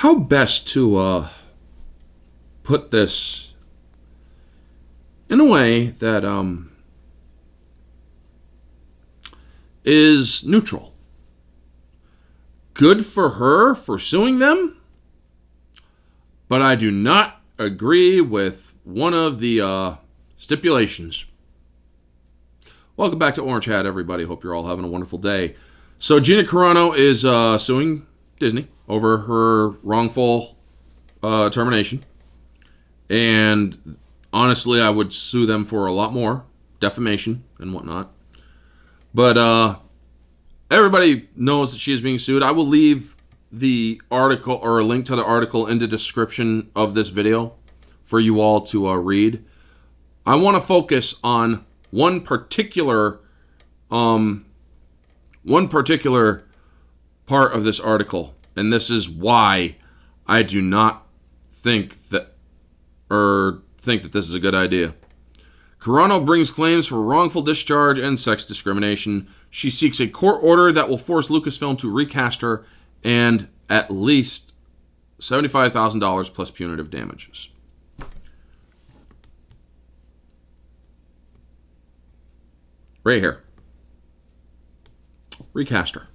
how best to put this in a way that is neutral. Good for her for suing them, but I do not agree with one of the stipulations. Welcome back to Orange Hat, everybody. Hope you're all having a wonderful day. So Gina Carano is suing Disney over her wrongful termination. And honestly, I would sue them for a lot more, defamation and whatnot. But everybody knows that she is being sued. I will leave the article or a link to the article in the description of this video for you all to read. I want to focus on one particular part of this article, and this is why I do not think that this is a good idea. Carano brings claims for wrongful discharge and sex discrimination. She seeks a court order that will force Lucasfilm to recast her and at least $75,000 plus punitive damages. Right here. Recast her.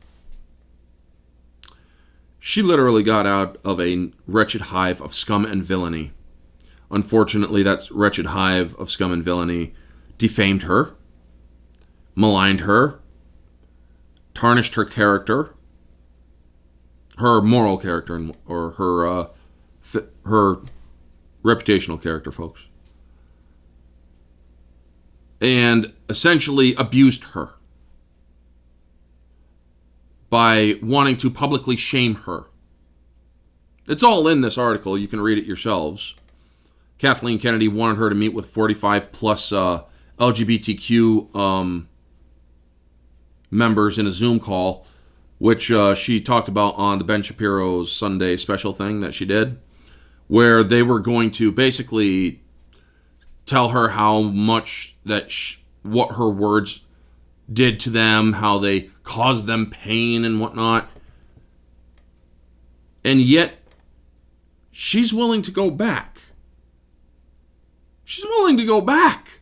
She literally got out of a wretched hive of scum and villainy. Unfortunately, that wretched hive of scum and villainy defamed her, maligned her, tarnished her character, her moral character, or her reputational character, folks, and essentially abused her by wanting to publicly shame her. It's all in this article. You can read it yourselves. Kathleen Kennedy wanted her to meet with 45 plus LGBTQ members in a Zoom call, which she talked about on the Ben Shapiro's Sunday special thing that she did, where they were going to basically tell her how much what her words did to them, how they caused them pain and whatnot. And yet, she's willing to go back. She's willing to go back.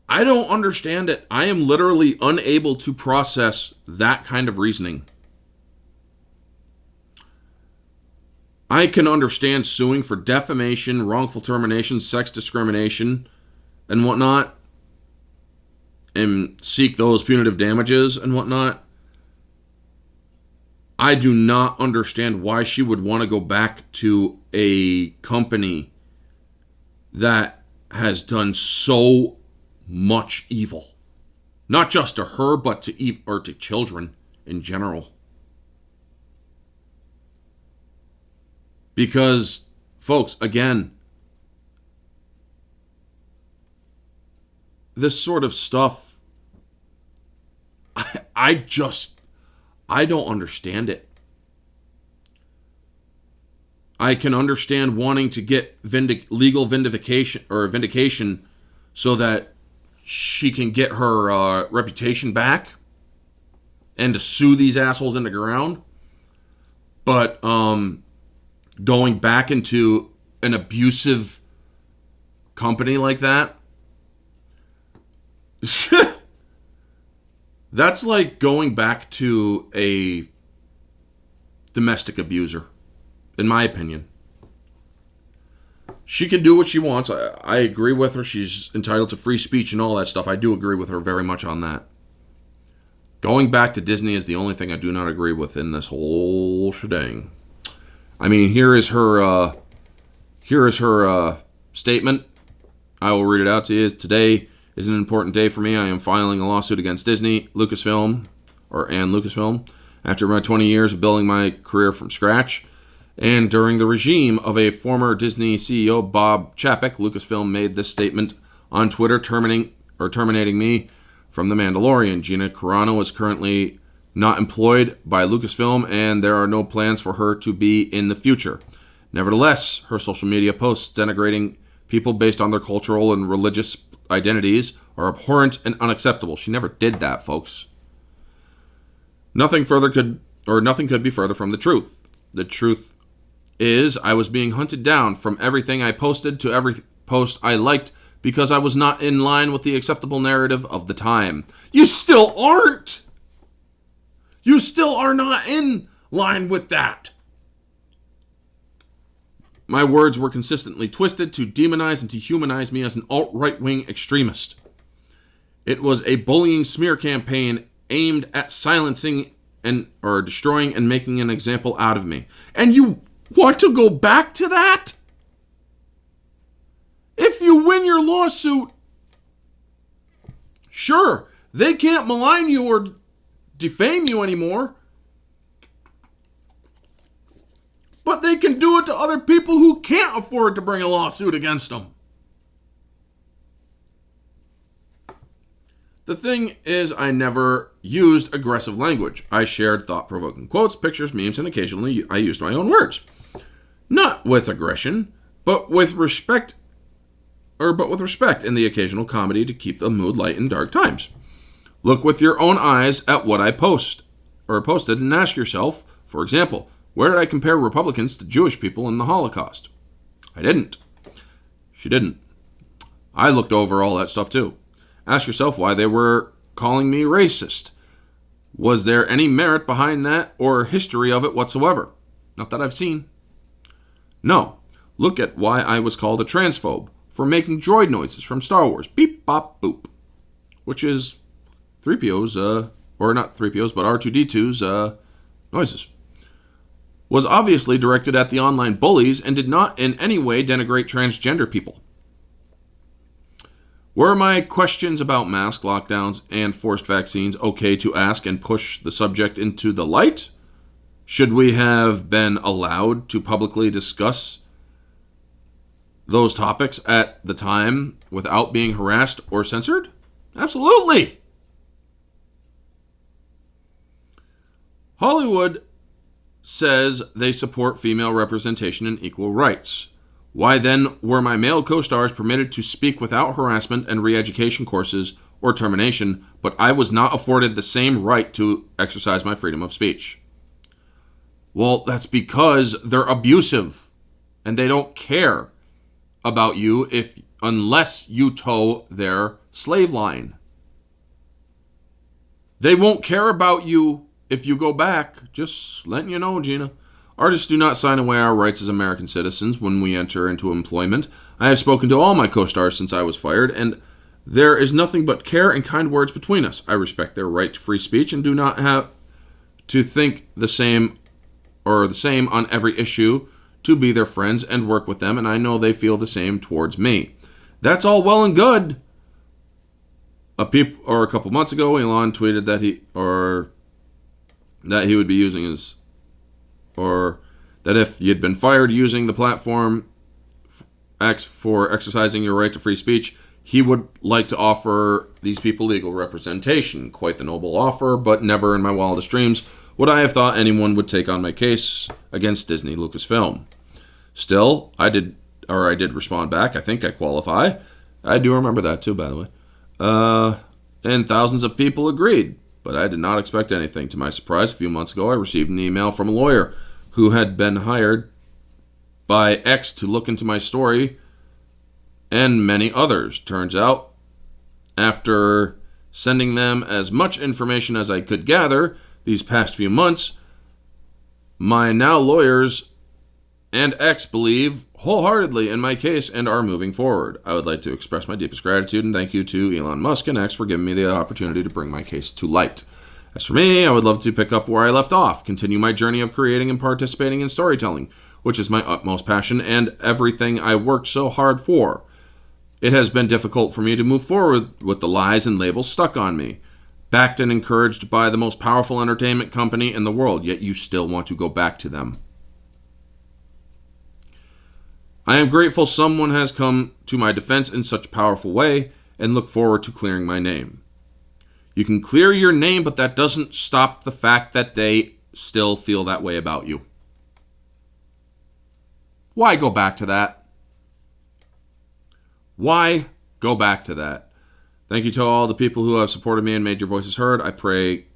I don't understand it. I am literally unable to process that kind of reasoning. I can understand suing for defamation, wrongful termination, sex discrimination, and whatnot, and seek those punitive damages and whatnot. I do not understand why she would want to go back to a company that has done so much evil. Not just to her, but to children in general. Because, folks, again, this sort of stuff, I don't understand it. I can understand wanting to get legal vindication so that she can get her reputation back and to sue these assholes in the ground. But going back into an abusive company like that, that's like going back to a domestic abuser, in my opinion. She can do what she wants. I agree with her. She's entitled to free speech and all that stuff. I do agree with her very much on that. Going back to Disney is the only thing I do not agree with in this whole shebang. I mean, here is her statement. I will read it out to you. Today is an important day for me. I am filing a lawsuit against Disney, Lucasfilm, and Lucasfilm, after my 20 years of building my career from scratch. And during the regime of a former Disney CEO, Bob Chapek, Lucasfilm made this statement on Twitter, terminating me from The Mandalorian. Gina Carano is currently not employed by Lucasfilm, and there are no plans for her to be in the future. Nevertheless, her social media posts denigrating people based on their cultural and religious identities are abhorrent and unacceptable. She never did that, folks. Nothing could be further from the truth. The truth is I was being hunted down from everything I posted to every post I liked because I was not in line with the acceptable narrative of the time. You still aren't! You still are not in line with that. My words were consistently twisted to demonize and to humanize me as an alt-right-wing extremist. It was a bullying smear campaign aimed at silencing or destroying and making an example out of me. And you want to go back to that? If you win your lawsuit, sure, they can't malign you or defame you anymore. But they can do it to other people who can't afford to bring a lawsuit against them. The thing is, I never used aggressive language. I shared thought-provoking quotes, pictures, memes, and occasionally I used my own words. Not with aggression, but with respect and the occasional comedy to keep the mood light in dark times. Look with your own eyes at what I posted and ask yourself, for example, where did I compare Republicans to Jewish people in the Holocaust? I didn't. She didn't. I looked over all that stuff too. Ask yourself why they were calling me racist. Was there any merit behind that or history of it whatsoever? Not that I've seen. No. Look at why I was called a transphobe for making droid noises from Star Wars. Beep, bop, boop. Which is 3PO's, or not 3PO's, but R2-D2's noises. Was obviously directed at the online bullies and did not in any way denigrate transgender people. Were my questions about mask lockdowns and forced vaccines okay to ask and push the subject into the light? Should we have been allowed to publicly discuss those topics at the time without being harassed or censored? Absolutely. Hollywood says they support female representation and equal rights. Why then were my male co-stars permitted to speak without harassment and re-education courses or termination, but I was not afforded the same right to exercise my freedom of speech? Well, that's because they're abusive and they don't care about you unless you toe their slave line. They won't care about you if you go back. Just letting you know, Gina. Artists do not sign away our rights as American citizens when we enter into employment. I have spoken to all my co-stars since I was fired, and there is nothing but care and kind words between us. I respect their right to free speech and do not have to think the same on every issue to be their friends and work with them, and I know they feel the same towards me. That's all well and good. A couple months ago, Elon tweeted that he would be using that if you'd been fired using the platform for exercising your right to free speech, he would like to offer these people legal representation. Quite the noble offer, but never in my wildest dreams would I have thought anyone would take on my case against Disney Lucasfilm. Still, I did respond back. I think I qualify. I do remember that too, by the way. And thousands of people agreed, but I did not expect anything. To my surprise, a few months ago, I received an email from a lawyer who had been hired by X to look into my story and many others. Turns out, after sending them as much information as I could gather these past few months, my now lawyers and X believe wholeheartedly in my case and are moving forward. I would like to express my deepest gratitude and thank you to Elon Musk and X for giving me the opportunity to bring my case to light. As for me, I would love to pick up where I left off, continue my journey of creating and participating in storytelling, which is my utmost passion and everything I worked so hard for. It has been difficult for me to move forward with the lies and labels stuck on me, backed and encouraged by the most powerful entertainment company in the world, yet you still want to go back to them. I am grateful someone has come to my defense in such a powerful way and look forward to clearing my name. You can clear your name, but that doesn't stop the fact that they still feel that way about you. Why go back to that? Why go back to that? Thank you to all the people who have supported me and made your voices heard. I pray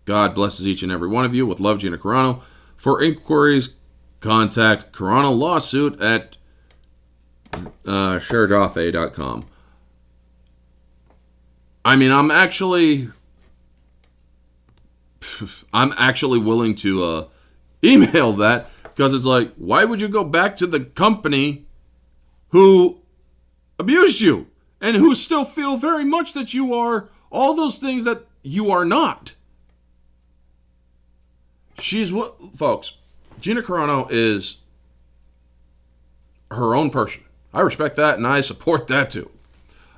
God blesses each and every one of you. With love, Gina Carano. For inquiries, contact Carano Lawsuit at sharedoffe.com. I mean, I'm actually willing to email that, because it's like, why would you go back to the company who abused you and who still feel very much that you are all those things that you are not? Folks, Gina Carano is her own person. I respect that and I support that too.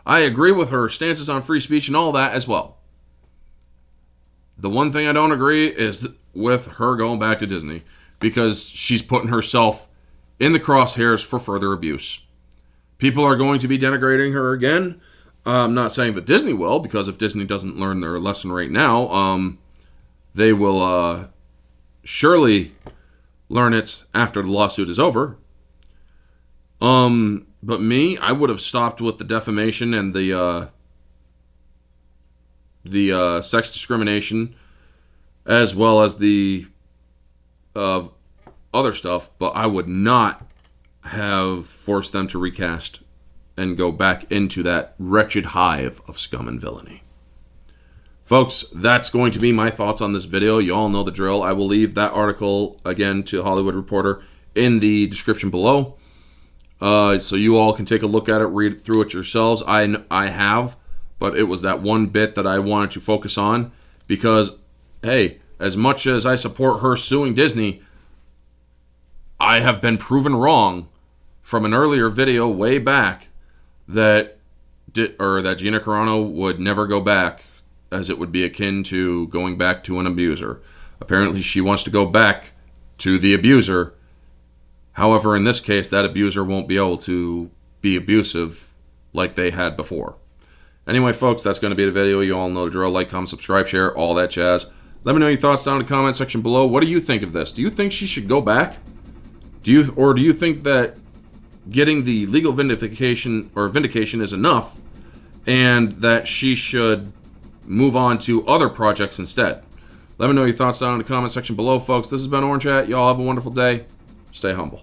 I agree with her stances on free speech and all that as well. The one thing I don't agree is with her going back to Disney, because she's putting herself in the crosshairs for further abuse. People are going to be denigrating her again. I'm not saying that Disney will, because if Disney doesn't learn their lesson right now, they will surely learn it after the lawsuit is over. But me, I would have stopped with the defamation and the sex discrimination, as well as the other stuff, but I would not have forced them to recast and go back into that wretched hive of scum and villainy. Folks, that's going to be my thoughts on this video. You all know the drill. I will leave that article, again, to Hollywood Reporter in the description below. So you all can take a look at it, read through it yourselves. I have, but it was that one bit that I wanted to focus on, because, hey, as much as I support her suing Disney, I have been proven wrong from an earlier video way back that Gina Carano would never go back, as it would be akin to going back to an abuser. Apparently she wants to go back to the abuser. However, in this case, that abuser won't be able to be abusive like they had before. Anyway, folks, that's going to be the video. You all know the drill. Like, comment, subscribe, share, all that jazz. Let me know your thoughts down in the comment section below. What do you think of this? Do you think she should go back? Do you think that getting the legal vindication is enough, and that she should move on to other projects instead? Let me know your thoughts down in the comment section below, folks. This has been Orange Hat. Y'all have a wonderful day. Stay humble.